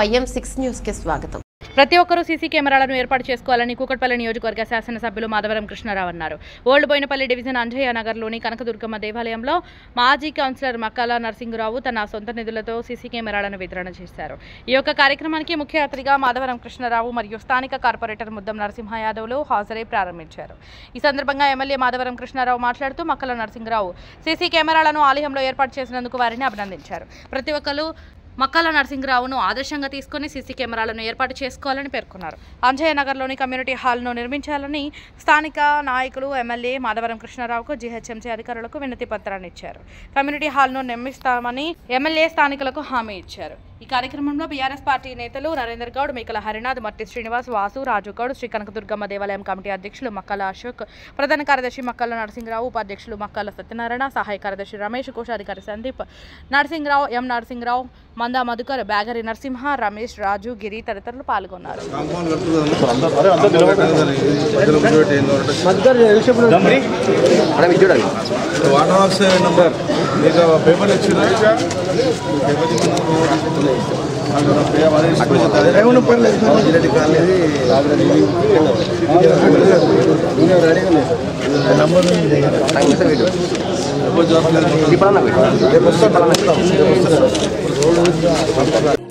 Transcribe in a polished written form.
YM6 న్యూస్కి స్వాగతం. ప్రతి ఒక్కరూ సీసీ కెమెరాలను ఏర్పాటు చేసుకోవాలని కూకట్పల్లి నియోజకవర్గ శాసనసభ్యులు మాధవరం కృష్ణారావు అన్నారు. ఓల్డ్ బోయినపల్లి డివిజన్ అంజయ్య నగర్లోని కనకదుర్గమ్మ దేవాలయంలో మాజీ కౌన్సిలర్ మక్కాల నరసింగరావు తన సొంత నిధులతో సీసీ కెమెరాలను వితరణ చేశారు. ఈ యొక్క కార్యక్రమానికి ముఖ్య అతిథిగా మాధవరం కృష్ణారావు మరియు స్థానిక కార్పొరేటర్ ముద్దం నరసింహ యాదవ్లు హాజరై ప్రారంభించారు. ఈ సందర్భంగా ఎమ్మెల్యే మాధవరం కృష్ణారావు మాట్లాడుతూ మక్కాల నరసింగరావు సీసీ కెమెరాలను ఆలయంలో ఏర్పాటు చేసినందుకు వారిని అభినందించారు. ప్రతి ఒక్కరు మక్కాల నరసింగరావును ఆదర్శంగా తీసుకుని సీసీ కెమెరాలను ఏర్పాటు చేసుకోవాలని పేర్కొన్నారు. అంజయ్య నగర్లోని కమ్యూనిటీ హాల్ను నిర్మించాలని స్థానిక నాయకులు ఎమ్మెల్యే మాధవరం కృష్ణారావుకు జీహెచ్ఎంసీ అధికారులకు వినతి పత్రాన్ని ఇచ్చారు. కమ్యూనిటీ హాల్ను నిర్మిస్తామని ఎమ్మెల్యే స్థానికులకు హామీ ఇచ్చారు. ఈ కార్యక్రమంలో బీఆర్ఎస్ పార్టీ నేతలు నరేందర్ గౌడ్, మేకల హరినాథ్, మట్టి శ్రీనివాస్, వాసు, రాజు గౌడ్, శ్రీ కనకదుర్గమ్మ దేవాలయం కమిటీ అధ్యక్షులు మక్కాల అశోక్, ప్రధాన కార్యదర్శి మక్కాల నరసింగరావు, ఉపాధ్యక్షులు మక్కాల సత్యనారాయణ, సహాయ కార్యదర్శి రమేష్, కోశాధికారి సందీప్, నరసింగరావు, ఎం నరసింగరావు, మందా మధుకర్, బ్యాగరి నరసింహ, రమేష్, రాజు, గిరి తదితరులు పాల్గొన్నారు. నంబర్